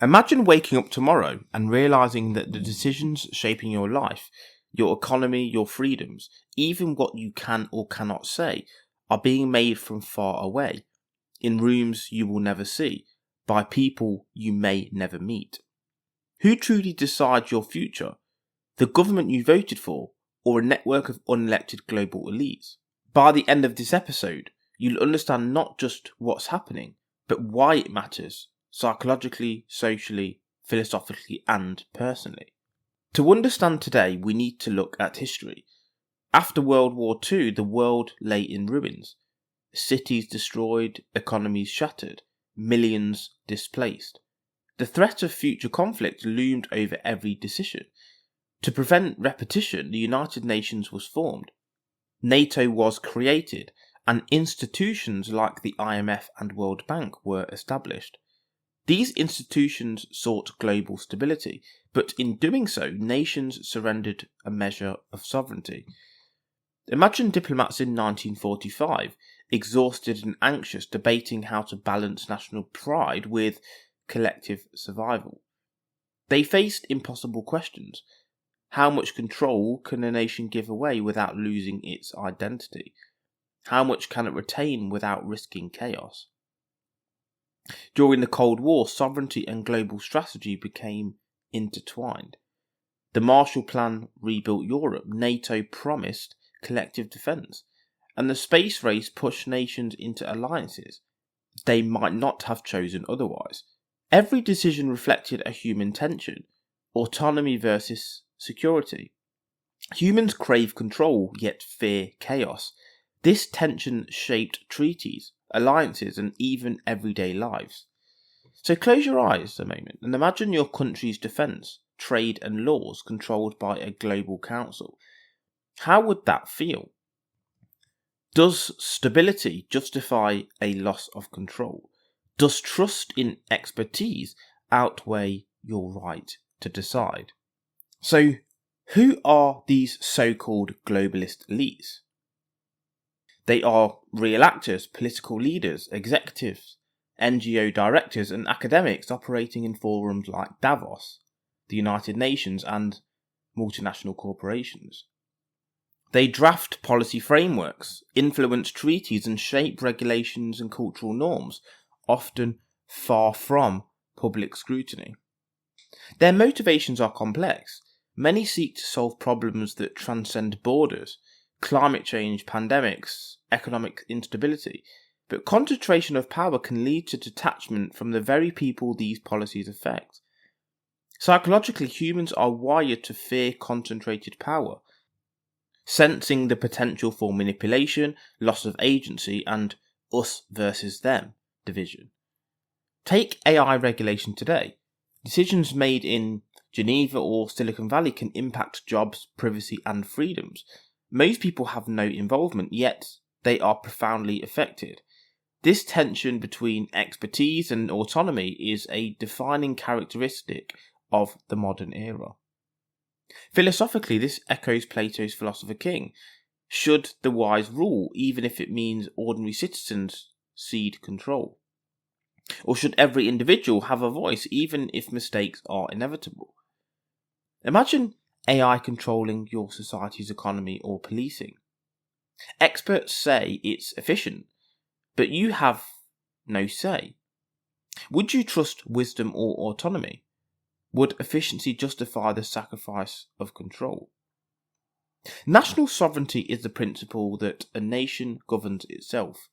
Imagine waking up tomorrow and realising that the decisions shaping your life, your economy, your freedoms, even what you can or cannot say, are being made from far away, in rooms you will never see, by people you may never meet. Who truly decides your future? The government you voted for, or a network of unelected global elites? By the end of this episode, you'll understand not just what's happening, but why it matters, psychologically, socially, philosophically, and personally. To understand today, we need to look at history. After World War II, the world lay in ruins. Cities destroyed, economies shattered, millions displaced. The threat of future conflict loomed over every decision. To prevent repetition, the United Nations was formed. NATO was created, and institutions like the IMF and World Bank were established. These institutions sought global stability, but in doing so, nations surrendered a measure of sovereignty. Imagine diplomats in 1945, exhausted and anxious, debating how to balance national pride with collective survival. They faced impossible questions. How much control can a nation give away without losing its identity? How much can it retain without risking chaos? During the Cold War, sovereignty and global strategy became intertwined. The Marshall Plan rebuilt Europe, NATO promised collective defence, and the space race pushed nations into alliances they might not have chosen otherwise. Every decision reflected a human tension, autonomy versus security. Humans crave control, yet fear chaos. This tension shaped treaties, alliances, and even everyday lives. So close your eyes a moment and imagine your country's defence, trade and laws controlled by a global council. How would that feel? Does stability justify a loss of control? Does trust in expertise outweigh your right to decide? So, who are these so-called globalist elites? They are real actors, political leaders, executives, NGO directors, and academics operating in forums like Davos, the United Nations, and multinational corporations. They draft policy frameworks, influence treaties, and shape regulations and cultural norms, often far from public scrutiny. Their motivations are complex. Many seek to solve problems that transcend borders, climate change, pandemics, economic instability, but concentration of power can lead to detachment from the very people these policies affect. Psychologically, humans are wired to fear concentrated power, sensing the potential for manipulation, loss of agency, and us versus them division. Take AI regulation today. Decisions made in Geneva or Silicon Valley can impact jobs, privacy, and freedoms. Most people have no involvement, yet they are profoundly affected. This tension between expertise and autonomy is a defining characteristic of the modern era. Philosophically, this echoes Plato's philosopher king. Should the wise rule, even if it means ordinary citizens cede control? Or should every individual have a voice, even if mistakes are inevitable? Imagine AI controlling your society's economy or policing. Experts say it's efficient, but you have no say. Would you trust wisdom or autonomy? Would efficiency justify the sacrifice of control? National sovereignty is the principle that a nation governs itself.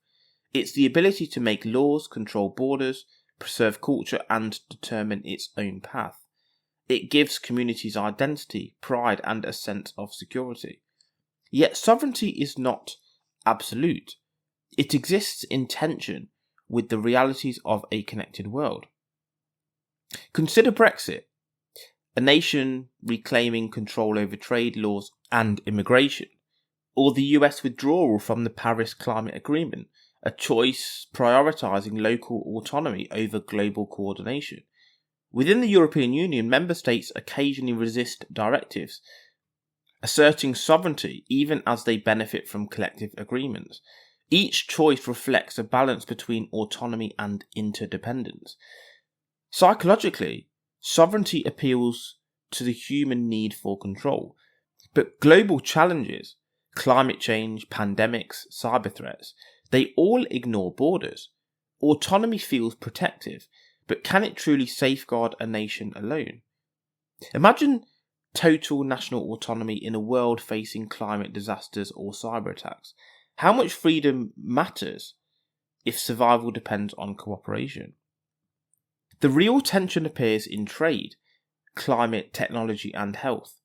It's the ability to make laws, control borders, preserve culture, and determine its own path. It gives communities identity, pride, and a sense of security. Yet sovereignty is not absolute. It exists in tension with the realities of a connected world. Consider Brexit, a nation reclaiming control over trade, laws, and immigration, or the US withdrawal from the Paris Climate Agreement, a choice prioritising local autonomy over global coordination. Within the European Union, member states occasionally resist directives, asserting sovereignty even as they benefit from collective agreements. Each choice reflects a balance between autonomy and interdependence. Psychologically, sovereignty appeals to the human need for control, but global challenges, climate change, pandemics, cyber threats, they all ignore borders. Autonomy feels protective, but can it truly safeguard a nation alone? Imagine total national autonomy in a world facing climate disasters or cyber attacks. How much freedom matters if survival depends on cooperation? The real tension appears in trade, climate, technology, and health.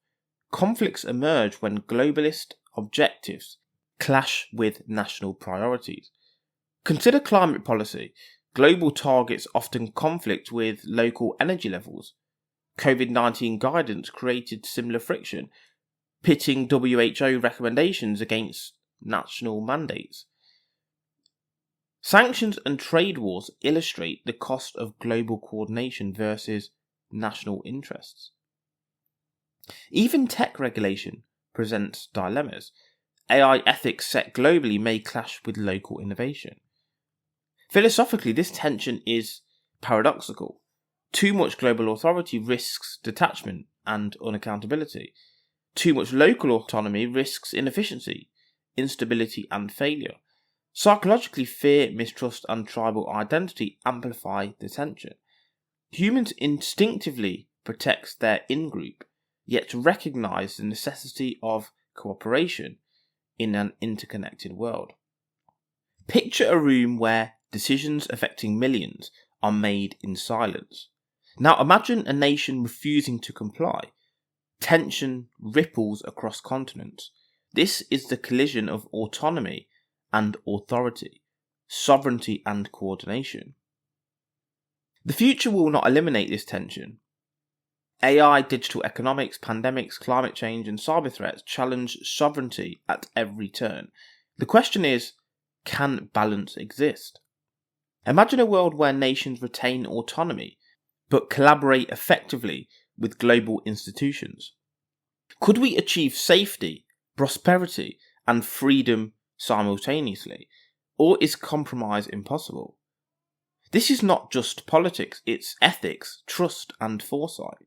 Conflicts emerge when globalist objectives clash with national priorities. Consider climate policy. Global targets often conflict with local energy levels. COVID-19 guidance created similar friction, pitting WHO recommendations against national mandates. Sanctions and trade wars illustrate the cost of global coordination versus national interests. Even tech regulation presents dilemmas. AI ethics set globally may clash with local innovation. Philosophically, this tension is paradoxical. Too much global authority risks detachment and unaccountability. Too much local autonomy risks inefficiency, instability, and failure. Psychologically, fear, mistrust, and tribal identity amplify the tension. Humans instinctively protect their in-group, yet recognise the necessity of cooperation in an interconnected world. Picture a room where decisions affecting millions are made in silence. Now imagine a nation refusing to comply. Tension ripples across continents. This is the collision of autonomy and authority, sovereignty and coordination. The future will not eliminate this tension. AI, digital economics, pandemics, climate change, and cyber threats challenge sovereignty at every turn. The question is, can balance exist? Imagine a world where nations retain autonomy, but collaborate effectively with global institutions. Could we achieve safety, prosperity, and freedom simultaneously? Or is compromise impossible? This is not just politics, it's ethics, trust, and foresight.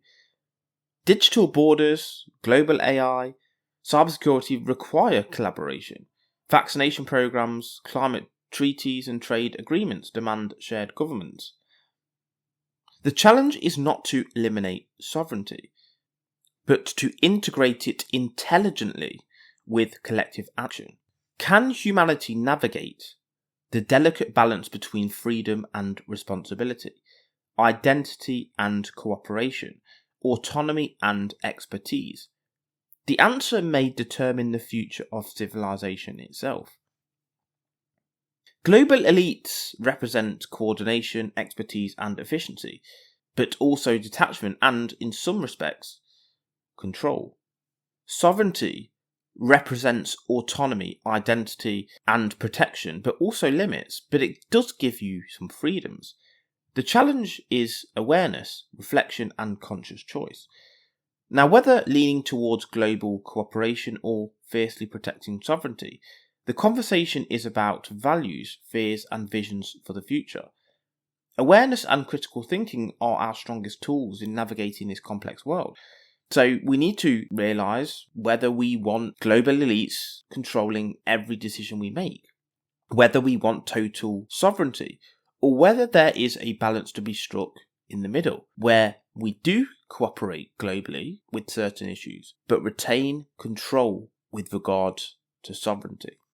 Digital borders, global AI, cybersecurity require collaboration. Vaccination programs, climate treaties, and trade agreements demand shared governance. The challenge is not to eliminate sovereignty, but to integrate it intelligently with collective action. Can humanity navigate the delicate balance between freedom and responsibility, identity and cooperation, autonomy and expertise? The answer may determine the future of civilization itself. Global elites represent coordination, expertise, and efficiency, but also detachment and, in some respects, control. Sovereignty represents autonomy, identity, and protection, but also limits, but it does give you some freedoms. The challenge is awareness, reflection, and conscious choice. Now, whether leaning towards global cooperation or fiercely protecting sovereignty, the conversation is about values, fears, and visions for the future. Awareness and critical thinking are our strongest tools in navigating this complex world. So we need to realise whether we want global elites controlling every decision we make, whether we want total sovereignty, or whether there is a balance to be struck in the middle, where we do cooperate globally with certain issues, but retain control with regard to sovereignty.